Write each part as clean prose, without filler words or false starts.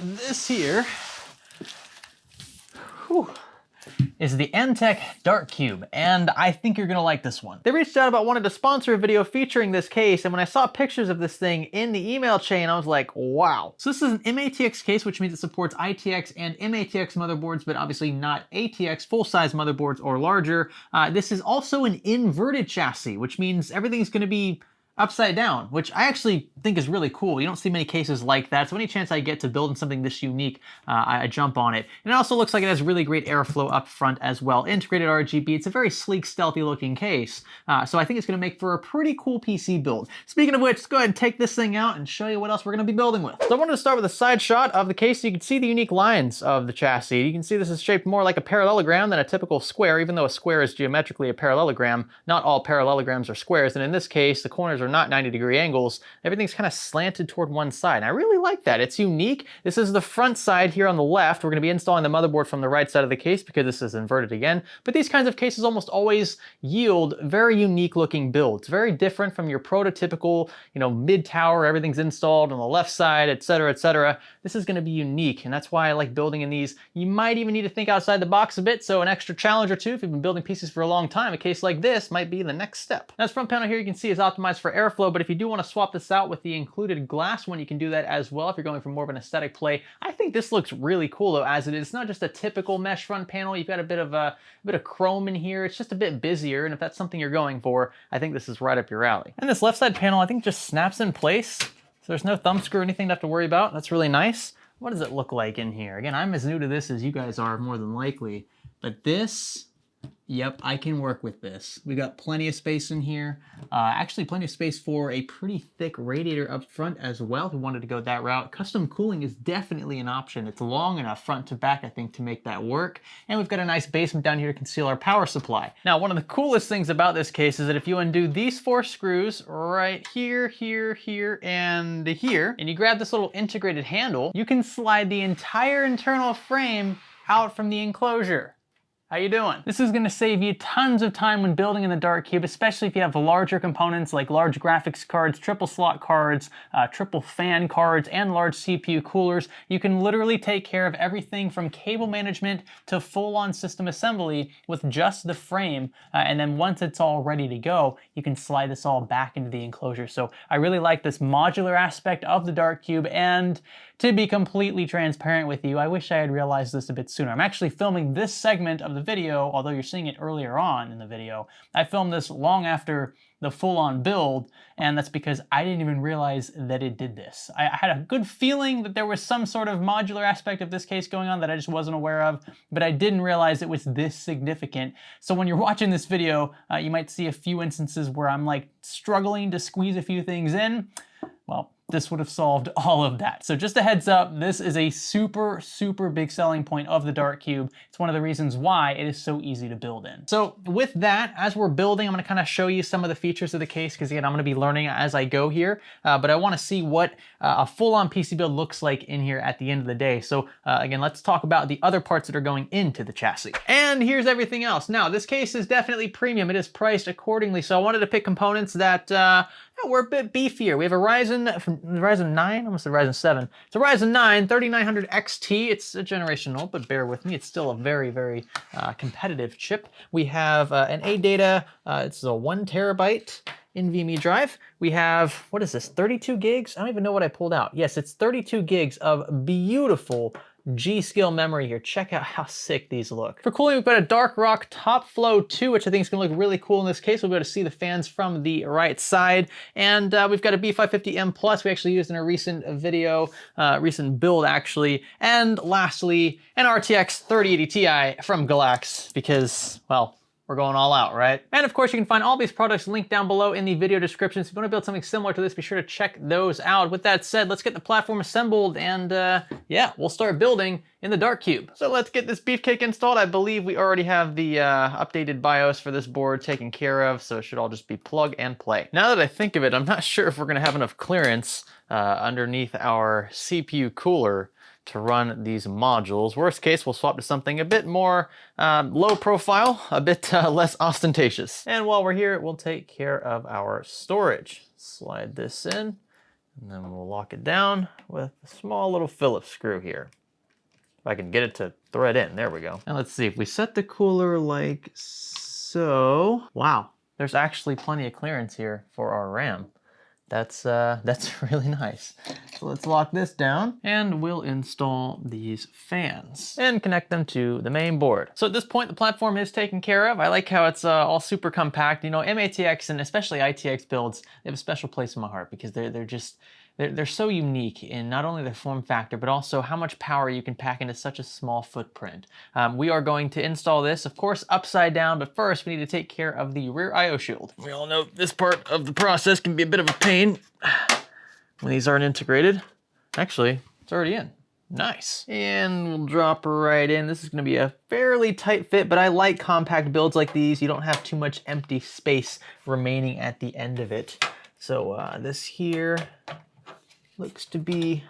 this here, whew, is the Antec Dark Cube, and I think you're gonna like this one. They reached out about wanting to sponsor a video featuring this case, and when I saw pictures of this thing in the email chain, I was like, wow. So this is an MATX case, which means it supports ITX and MATX motherboards, but obviously not ATX full-size motherboards or larger. This is also an inverted chassis, which means everything's gonna be upside down, which I actually think is really cool. You don't see many cases like that, so any chance I get to building something this unique, I jump on it. And it also looks like it has really great airflow up front as well. Integrated RGB, it's a very sleek, stealthy looking case, so I think it's gonna make for a pretty cool PC build. Speaking of which, let's go ahead and take this thing out and show you what else we're gonna be building with. So I wanted to start with a side shot of the case so you can see the unique lines of the chassis. You can see this is shaped more like a parallelogram than a typical square, even though a square is geometrically a parallelogram. Not all parallelograms are squares, and in this case, the corners are not 90-degree angles. Everything's kind of slanted toward one side, and I really like that. It's unique. This is the front side here on the left. We're going to be installing the motherboard from the right side of the case because this is inverted again, but these kinds of cases almost always yield very unique looking builds, very different from your prototypical, mid-tower, everything's installed on the left side, etc., etc. This is going to be unique, and that's why I like building in these. You might even need to think outside the box a bit, so an extra challenge or two if you've been building pieces for a long time. A case like this might be the next step. Now, this front panel here you can see is optimized for airflow, but if you do want to swap this out with the included glass one, you can do that as well if you're going for more of an aesthetic play. I think this looks really cool though, as it is. It's not just a typical mesh front panel. You've got a bit of chrome in here. It's just a bit busier, and if that's something you're going for, I think this is right up your alley. And this left side panel, I think, just snaps in place, so there's no thumb screw or anything to have to worry about. That's really nice. What does it look like in here? Again, I'm as new to this as you guys are, more than likely, but this, yep, I can work with this. We got plenty of space in here. Actually, plenty of space for a pretty thick radiator up front as well, if we wanted to go that route. Custom cooling is definitely an option. It's long enough front to back, I think, to make that work. And we've got a nice basement down here to conceal our power supply. Now, one of the coolest things about this case is that if you undo these 4 screws right here, here, here, and here, and you grab this little integrated handle, you can slide the entire internal frame out from the enclosure. How you doing? This is gonna save you tons of time when building in the Dark Cube, especially if you have larger components like large graphics cards, triple slot cards, triple fan cards, and large CPU coolers. You can literally take care of everything from cable management to full-on system assembly with just the frame. And then once it's all ready to go, you can slide this all back into the enclosure. So I really like this modular aspect of the Dark Cube, and to be completely transparent with you, I wish I had realized this a bit sooner. I'm actually filming this segment of the video, although you're seeing it earlier on in the video. I filmed this long after the full-on build, and that's because I didn't even realize that it did this. I had a good feeling that there was some sort of modular aspect of this case going on that I just wasn't aware of, but I didn't realize it was this significant. So when you're watching this video, you might see a few instances where I'm like struggling to squeeze a few things in. Well, this would have solved all of that. So just a heads up, this is a super, super big selling point of the Dark Cube. It's one of the reasons why it is so easy to build in. So with that, as we're building, I'm gonna kind of show you some of the features of the case, because again, I'm gonna be learning as I go here, but I wanna see what a full-on PC build looks like in here at the end of the day. So again, let's talk about the other parts that are going into the chassis. And here's everything else. Now, this case is definitely premium. It is priced accordingly, so I wanted to pick components that we're a bit beefier. We have a Ryzen 9, almost a Ryzen 7. It's a Ryzen 9 3900 XT. It's a generation old, but bear with me. It's still a very, very competitive chip. We have an ADATA, it's a 1 terabyte NVMe drive. We have, what is this, 32 gigs? I don't even know what I pulled out. Yes, it's 32 gigs of beautiful G-Skill memory here. Check out how sick these look. For cooling, we've got a Dark Rock Top Flow 2, which I think is gonna look really cool in this case. We'll be able to see the fans from the right side. And we've got a B550M Plus we actually used in a recent video, recent build actually. And lastly, an RTX 3080 Ti from Galax, because, well, we're going all out, right? And of course, you can find all these products linked down below in the video description. So if you want to build something similar to this, be sure to check those out. With that said, let's get the platform assembled, and yeah, we'll start building in the Dark Cube. So let's get this beefcake installed. I believe we already have the updated BIOS for this board taken care of, so it should all just be plug and play. Now that I think of it, I'm not sure if we're gonna have enough clearance underneath our CPU cooler to run these modules. Worst case, we'll swap to something a bit more low profile, a bit less ostentatious. And while we're here, we'll take care of our storage. Slide this in, And then we'll lock it down with a small little Phillips screw here. If I can get it to thread in, there we go. And let's see, if we set the cooler like so, wow, there's actually plenty of clearance here for our RAM. That's really nice. So let's lock this down and we'll install these fans and connect them to the main board. So at this point, the platform is taken care of. I like how it's all super compact. You know, MATX and especially ITX builds, they have a special place in my heart because they're so unique in not only their form factor, but also how much power you can pack into such a small footprint. We are going to install this, of course, upside down, but first we need to take care of the rear IO shield. We all know this part of the process can be a bit of a pain when these aren't integrated. Actually, it's already in. Nice. And we'll drop right in. This is gonna be a fairly tight fit, but I like compact builds like these. You don't have too much empty space remaining at the end of it. So this here looks to be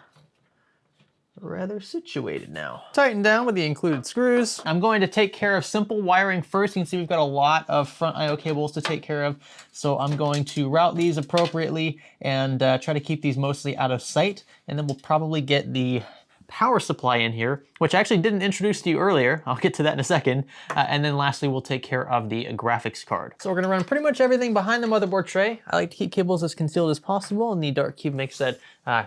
rather situated now. Tighten down with the included screws. I'm going to take care of simple wiring first. You can see we've got a lot of front IO cables to take care of. So I'm going to route these appropriately and try to keep these mostly out of sight. And then we'll probably get the power supply in here, which I actually didn't introduce to you earlier. I'll get to that in a second. And then lastly, we'll take care of the graphics card. So we're gonna run pretty much everything behind the motherboard tray. I like to keep cables as concealed as possible, and the Dark Cube makes that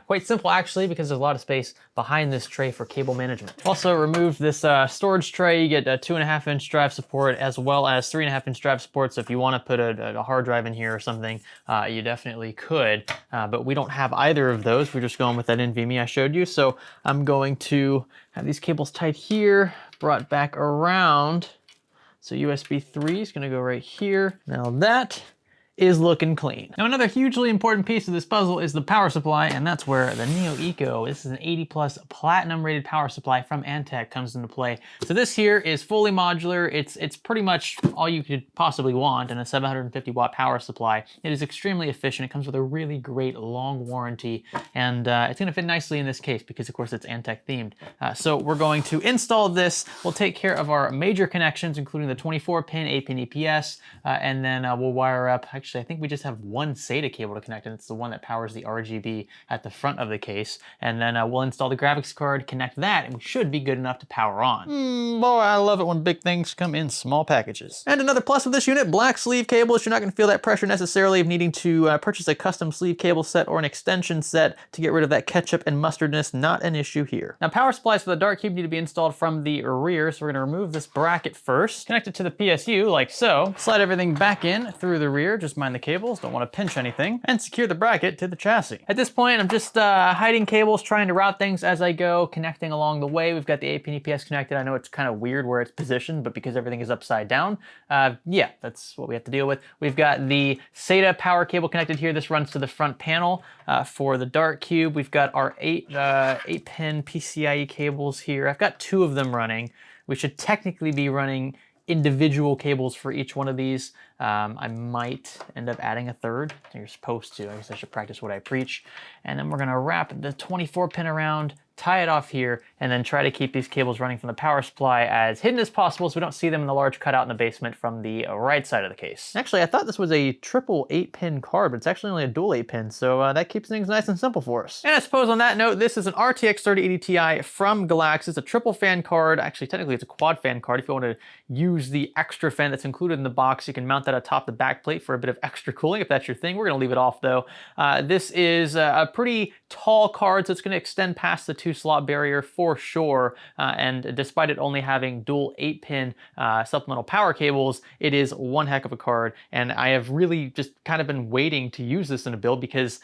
quite simple actually, because there's a lot of space behind this tray for cable management. Also remove this storage tray. You get a 2.5-inch drive support as well as 3.5-inch drive support. So if you wanna put a hard drive in here or something, you definitely could, but we don't have either of those. We're just going with that NVMe I showed you. So I'm going to have these cables tied here, brought back around. So USB 3 is gonna go right here. Now that is looking clean. Now another hugely important piece of this puzzle is the power supply, and that's where the Neo Eco, this is an 80+ platinum rated power supply from Antec, comes into play. So this here is fully modular. It's pretty much all you could possibly want in a 750 watt power supply. It is extremely efficient. It comes with a really great long warranty, and it's gonna fit nicely in this case because of course it's Antec themed. So we're going to install this. We'll take care of our major connections, including the 24-pin 8-pin EPS, and then we'll wire up. Actually, I think we just have one SATA cable to connect, and it's the one that powers the RGB at the front of the case. And then we'll install the graphics card, connect that, and we should be good enough to power on. Boy, I love it when big things come in small packages. And another plus of this unit, black sleeve cables. You're not gonna feel that pressure necessarily of needing to purchase a custom sleeve cable set or an extension set to get rid of that ketchup and mustardness. Not an issue here. Now, power supplies for the Dark Cube need to be installed from the rear, so we're gonna remove this bracket first, connect it to the PSU like so, slide everything back in through the rear, just mind the cables, don't want to pinch anything, and secure the bracket to the chassis. At this point, I'm just hiding cables, trying to route things as I go, connecting along the way. We've got the 8-pin EPS connected. I know it's kind of weird where it's positioned, but because everything is upside down, yeah, that's what we have to deal with. We've got the SATA power cable connected here. This runs to the front panel for the Dark Cube. We've got our 8-pin PCIe cables here. I've got 2 of them running. We should technically be running individual cables for each one of these. I might end up adding a 3rd. You're supposed to. I guess I should practice what I preach. And then we're gonna wrap the 24-pin around, tie it off here, and then try to keep these cables running from the power supply as hidden as possible so we don't see them in the large cutout in the basement from the right side of the case. Actually, I thought this was a triple 8-pin card, but it's actually only a dual 8-pin, so that keeps things nice and simple for us. And I suppose on that note, this is an RTX 3080 Ti from Galax. It's a triple fan card. Actually, technically it's a quad fan card. If you want to use the extra fan that's included in the box, you can mount that atop the back plate for a bit of extra cooling if that's your thing. We're gonna leave it off though. This is a pretty tall card, so it's gonna extend past the 2-slot barrier for sure. And despite it only having dual 8-pin supplemental power cables, it is one heck of a card. And I have really just kind of been waiting to use this in a build because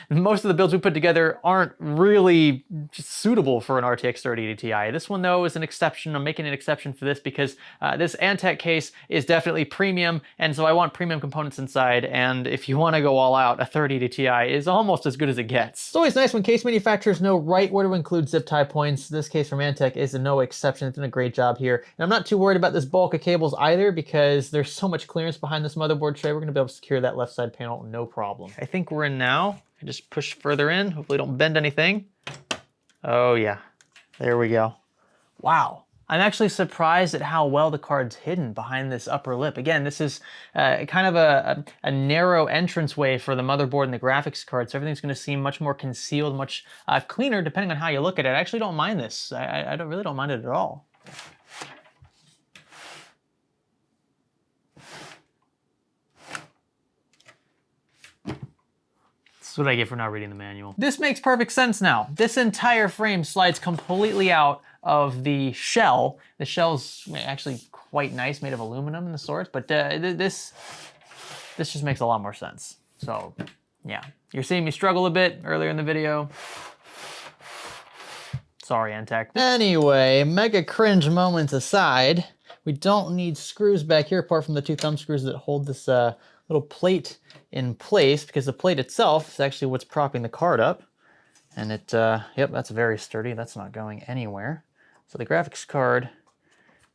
most of the builds we put together aren't really just suitable for an RTX 3080 Ti. This one though is an exception. I'm making an exception for this because this Antec case is definitely premium, and so I want premium components inside, and if you want to go all out, a 3080 Ti is almost as good as it gets. It's always nice when case manufacturers know right where to include zip tie points. This case from Antec is no exception. It's done a great job here. And I'm not too worried about this bulk of cables either because there's so much clearance behind this motherboard tray. We're gonna be able to secure that left side panel, no problem. I think we're in now. I just push further in, hopefully don't bend anything. Oh yeah, there we go. Wow. I'm actually surprised at how well the card's hidden behind this upper lip. Again, this is kind of a narrow entranceway for the motherboard and the graphics card, so everything's going to seem much more concealed, much cleaner depending on how you look at it. I actually don't mind this. I really don't mind it at all. That's what I get for not reading the manual. This makes perfect sense now. This entire frame slides completely out of the shell. The shell's actually quite nice, made of aluminum in the sorts, but this just makes a lot more sense. So yeah, you're seeing me struggle a bit earlier in the video. Sorry, Antec. Anyway, mega cringe moments aside, we don't need screws back here apart from the 2 thumb screws that hold this little plate in place, because the plate itself is actually what's propping the card up. And it, yep, that's very sturdy. That's not going anywhere. So the graphics card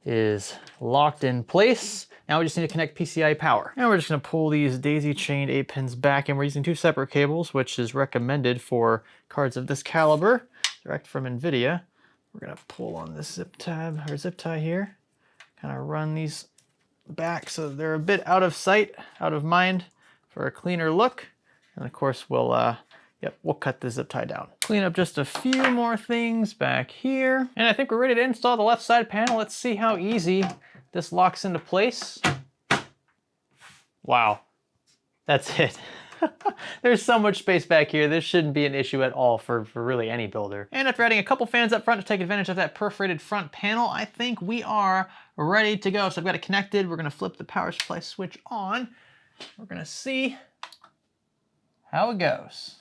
is locked in place. Now we just need to connect PCI power. Now we're just gonna pull these daisy chained 8 pins back, and we're using 2 separate cables, which is recommended for cards of this caliber, direct from NVIDIA. We're gonna pull on this zip tab or zip tie here, kind of run these back so they're a bit out of sight, out of mind for a cleaner look. And of course we'll cut the zip tie down. Clean up just a few more things back here. And I think we're ready to install the left side panel. Let's see how easy this locks into place. Wow, that's it. There's so much space back here. This shouldn't be an issue at all for really any builder. And after adding a couple fans up front to take advantage of that perforated front panel, I think we are ready to go. So I've got it connected. We're gonna flip the power supply switch on. We're gonna see how it goes.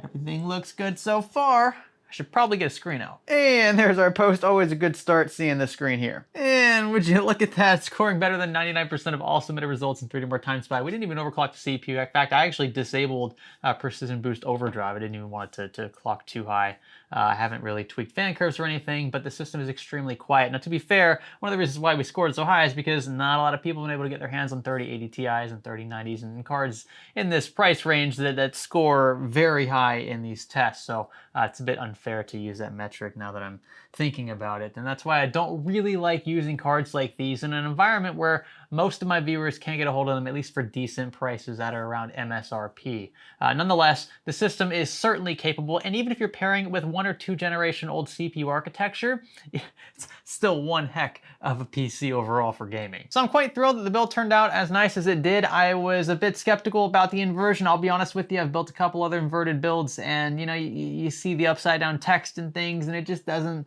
Everything looks good so far. I should probably get a screen out. And there's our post. Always a good start seeing the screen here. And would you look at that, scoring better than 99% of all submitted results in 3D More Time Spy. We didn't even overclock the CPU. In fact, I actually disabled Precision Boost Overdrive. I didn't even want it to clock too high. I haven't really tweaked fan curves or anything, but the system is extremely quiet. Now, to be fair, one of the reasons why we scored so high is because not a lot of people have been able to get their hands on 3080 Ti's and 3090s and cards in this price range that score very high in these tests. So it's a bit unfair to use that metric now that I'm thinking about it. And that's why I don't really like using cards like these in an environment where most of my viewers can't get a hold of them, at least for decent prices that are around MSRP. Nonetheless, the system is certainly capable, and even if you're pairing it with 1 or 2 generation old CPU architecture, it's still one heck of a PC overall for gaming. So I'm quite thrilled that the build turned out as nice as it did. I was a bit skeptical about the inversion, I'll be honest with you. I've built a couple other inverted builds, and you know, you see the upside down text and things, and it just doesn't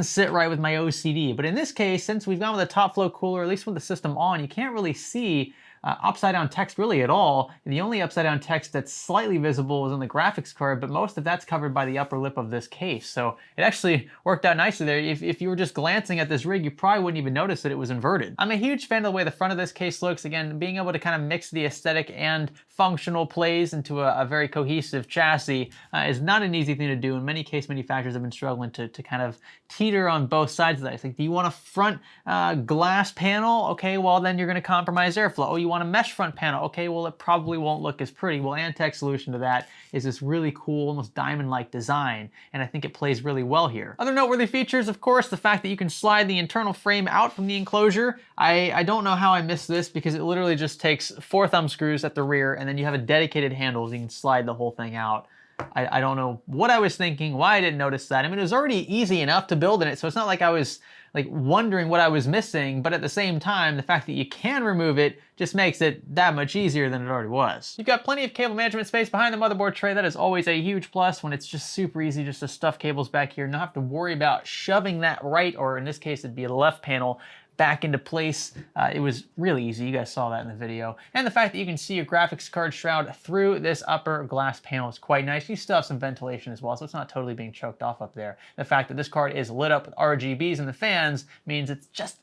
sit right with my OCD. But in this case, since we've gone with a top flow cooler, at least with the system on, you can't really see upside down text really at all. The only upside down text that's slightly visible is on the graphics card, but most of that's covered by the upper lip of this case. So it actually worked out nicely there. If you were just glancing at this rig, you probably wouldn't even notice that it was inverted. I'm a huge fan of the way the front of this case looks. Again, being able to kind of mix the aesthetic and functional plays into a very cohesive chassis is not an easy thing to do. And many case manufacturers have been struggling to kind of teeter on both sides of that. It's like, do you want a front glass panel? Okay, well then you're gonna compromise airflow. Oh, you want a mesh front panel? Okay, well it probably won't look as pretty. Well, Antec's solution to that is this really cool, almost diamond-like design, and I think it plays really well here. Other noteworthy features, of course, the fact that you can slide the internal frame out from the enclosure. I don't know how I missed this, because it literally just takes 4 thumb screws at the rear, and then you have a dedicated handle so you can slide the whole thing out. I don't know what I was thinking, why I didn't notice that. I mean, it was already easy enough to build in it, so it's not like I was like wondering what I was missing, but at the same time, the fact that you can remove it just makes it that much easier than it already was. You've got plenty of cable management space behind the motherboard tray. That is always a huge plus when it's just super easy just to stuff cables back here, not have to worry about shoving that right, or in this case, it'd be a left panel, back into place. It was really easy. You guys saw that in the video. And the fact that you can see your graphics card shroud through this upper glass panel is quite nice. You still have some ventilation as well, so it's not totally being choked off up there. The fact that this card is lit up with RGBs and the fans means it's just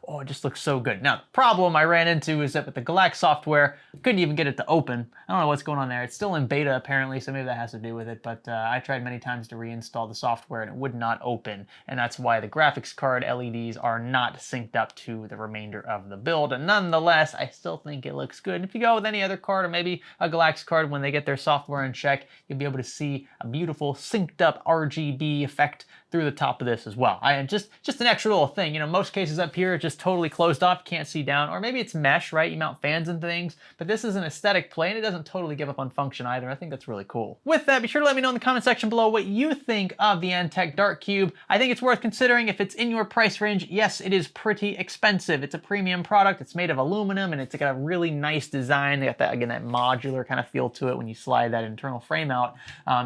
oh, it just looks so good. Now, the problem I ran into is that with the Galax software, I couldn't even get it to open. I don't know what's going on there. It's still in beta apparently, so maybe that has to do with it, but I tried many times to reinstall the software and it would not open, and that's why the graphics card LEDs are not synced up to the remainder of the build. And nonetheless, I still think it looks good. And if you go with any other card or maybe a Galax card, when they get their software in check, you'll be able to see a beautiful synced up RGB effect through the top of this as well. Just an extra little thing. You know, most cases up here are just totally closed off, can't see down, or maybe it's mesh, right? You mount fans and things, but this is an aesthetic play and it doesn't totally give up on function either. I think that's really cool. With that, be sure to let me know in the comment section below what you think of the Antec Dark Cube. I think it's worth considering if it's in your price range. Yes, it is pretty expensive. It's a premium product. It's made of aluminum and it's got a really nice design. They got that, again, that modular kind of feel to it when you slide that internal frame out.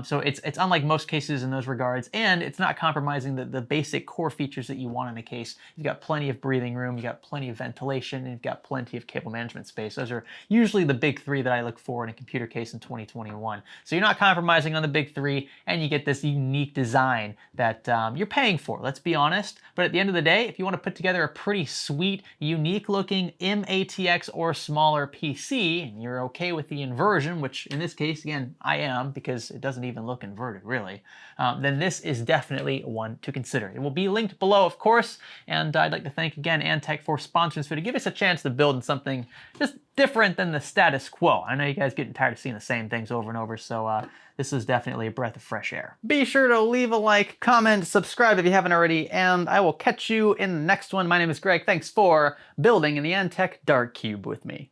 So it's unlike most cases in those regards, and it's not compromising the basic core features that you want in a case. You've got plenty of breathing room, you've got plenty of ventilation, and you've got plenty of cable management space. Those are usually the big three that I look for in a computer case in 2021. So you're not compromising on the big three, and you get this unique design that you're paying for, let's be honest. But at the end of the day, if you want to put together a pretty sweet, unique looking MATX or smaller PC, and you're okay with the inversion, which in this case, again, I am, because it doesn't even look inverted really, then this is definitely one to consider. It will be linked below, of course, and I'd like to thank again Antec for sponsoring this video, give us a chance to build in something just different than the status quo. I know you guys getting tired of seeing the same things over and over, so this is definitely a breath of fresh air. Be sure to leave a like, comment, subscribe if you haven't already, and I will catch you in the next one. My name is Greg. Thanks for building in the Antec Dark Cube with me.